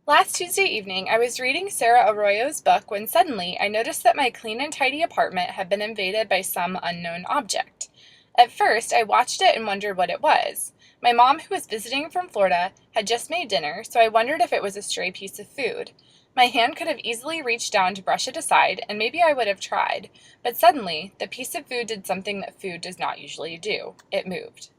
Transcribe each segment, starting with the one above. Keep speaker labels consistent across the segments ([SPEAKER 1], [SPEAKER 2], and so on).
[SPEAKER 1] Last Tuesday evening, I was reading Sarah Arroyo's book when suddenly I noticed that my clean and tidy apartment had been invaded by some unknown object. At first, I watched it and wondered what it was. My mom, who was visiting from Florida, had just made dinner, so I wondered if it was a stray piece of food. My hand could have easily reached down to brush it aside, and maybe I would have tried, but suddenly, the piece of food did something that food does not usually do. It moved.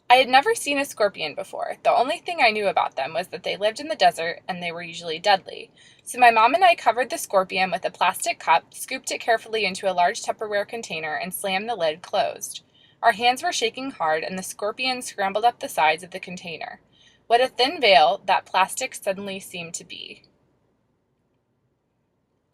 [SPEAKER 1] I had never seen a scorpion before. The only thing I knew about them was that they lived in the desert and they were usually deadly. So my mom and I covered the scorpion with a plastic cup, scooped it carefully into a large Tupperware container, and slammed the lid closed. Our hands were shaking hard and the scorpion scrambled up the sides of the container. What a thin veil that plastic suddenly seemed to be.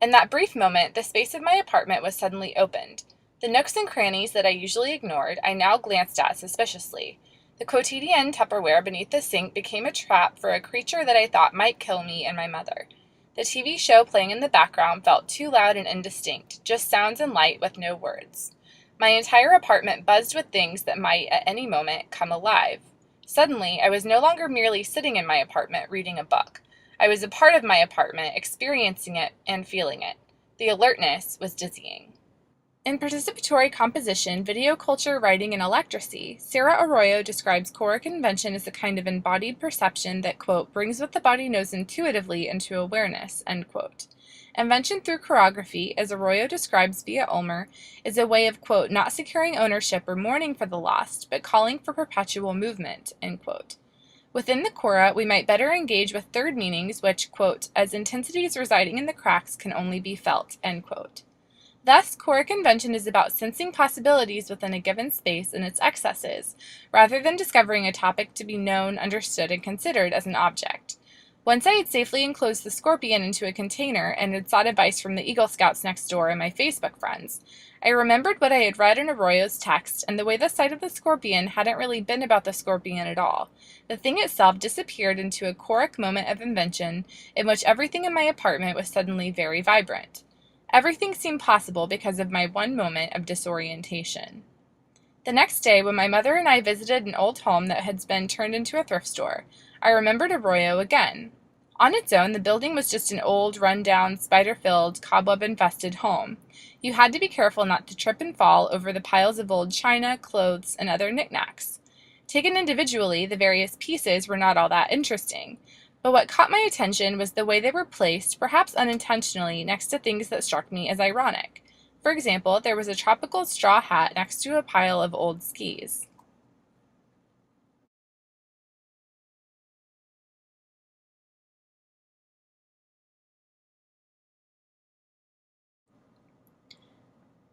[SPEAKER 1] In that brief moment, the space of my apartment was suddenly opened. The nooks and crannies that I usually ignored, I now glanced at suspiciously. The quotidian Tupperware beneath the sink became a trap for a creature that I thought might kill me and my mother. The TV show playing in the background felt too loud and indistinct, just sounds and light with no words. My entire apartment buzzed with things that might, at any moment, come alive. Suddenly, I was no longer merely sitting in my apartment reading a book. I was a part of my apartment, experiencing it and feeling it. The alertness was dizzying. In Participatory Composition, Video Culture, Writing, and Electracy, Sarah Arroyo describes choric invention as a kind of embodied perception that, quote, brings what the body knows intuitively into awareness, end quote. Invention through choreography, as Arroyo describes via Ulmer, is a way of, quote, not securing ownership or mourning for the lost, but calling for perpetual movement, end quote. Within the chora, we might better engage with third meanings which, quote, as intensities residing in the cracks can only be felt, end quote. Thus, choric invention is about sensing possibilities within a given space and its excesses, rather than discovering a topic to be known, understood, and considered as an object. Once I had safely enclosed the scorpion into a container and had sought advice from the Eagle Scouts next door and my Facebook friends, I remembered what I had read in Arroyo's text and the way the sight of the scorpion hadn't really been about the scorpion at all. The thing itself disappeared into a choric moment of invention in which everything in my apartment was suddenly very vibrant. Everything seemed possible because of my one moment of disorientation. The next day, when my mother and I visited an old home that had been turned into a thrift store, I remembered Arroyo again. On its own, the building was just an old, run-down, spider-filled, cobweb-infested home. You had to be careful not to trip and fall over the piles of old china, clothes, and other knickknacks. Taken individually, the various pieces were not all that interesting. But what caught my attention was the way they were placed, perhaps unintentionally, next to things that struck me as ironic. For example, there was a tropical straw hat next to a pile of old skis.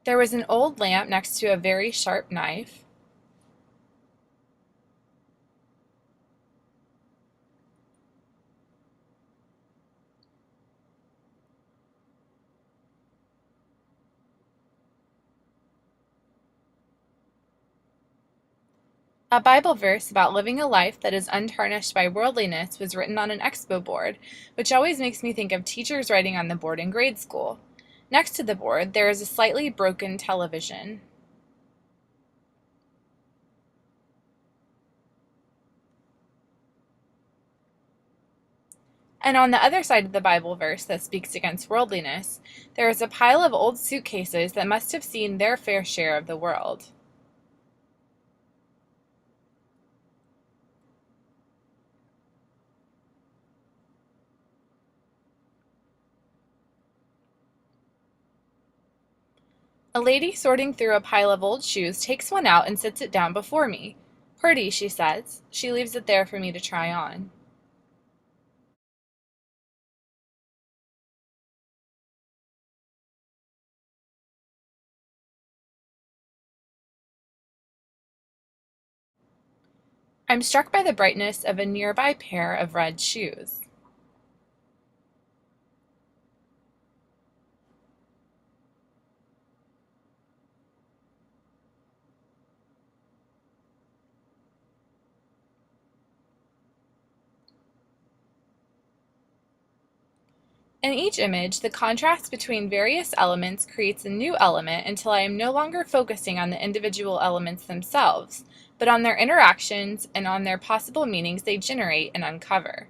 [SPEAKER 1] There was an old lamp next to a very sharp knife. A Bible verse about living a life that is untarnished by worldliness was written on an expo board, which always makes me think of teachers writing on the board in grade school. Next to the board, there is a slightly broken television. And on the other side of the Bible verse that speaks against worldliness, there is a pile of old suitcases that must have seen their fair share of the world. A lady sorting through a pile of old shoes takes one out and sits it down before me. "Pretty," she says. She leaves it there for me to try on. I'm struck by the brightness of a nearby pair of red shoes. In each image, the contrast between various elements creates a new element until I am no longer focusing on the individual elements themselves, but on their interactions and on their possible meanings they generate and uncover.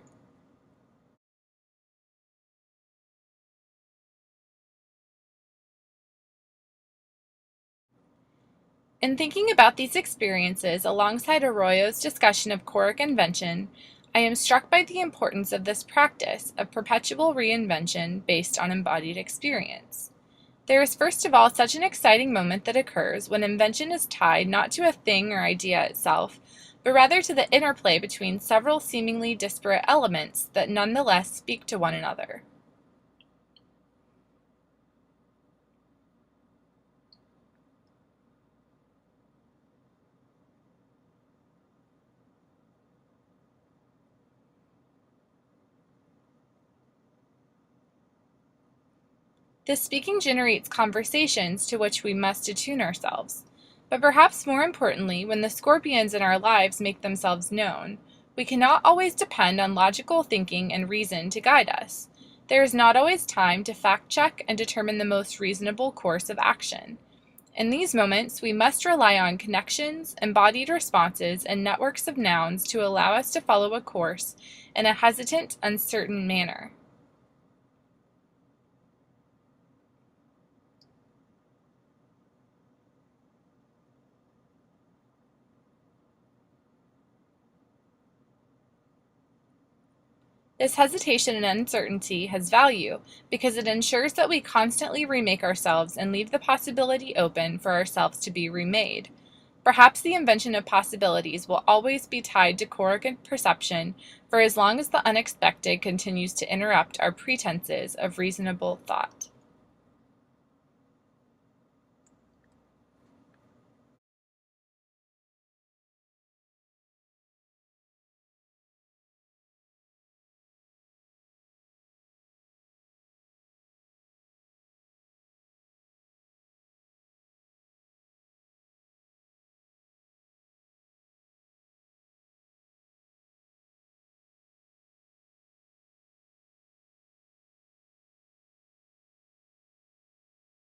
[SPEAKER 1] In thinking about these experiences alongside Arroyo's discussion of choric invention, I am struck by the importance of this practice of perpetual reinvention based on embodied experience. There is first of all such an exciting moment that occurs when invention is tied not to a thing or idea itself, but rather to the interplay between several seemingly disparate elements that nonetheless speak to one another. This speaking generates conversations to which we must attune ourselves. But perhaps more importantly, when the scorpions in our lives make themselves known, we cannot always depend on logical thinking and reason to guide us. There is not always time to fact check and determine the most reasonable course of action. In these moments, we must rely on connections, embodied responses, and networks of nouns to allow us to follow a course in a hesitant, uncertain manner. This hesitation and uncertainty has value because it ensures that we constantly remake ourselves and leave the possibility open for ourselves to be remade. Perhaps the invention of possibilities will always be tied to choric perception for as long as the unexpected continues to interrupt our pretenses of reasonable thought.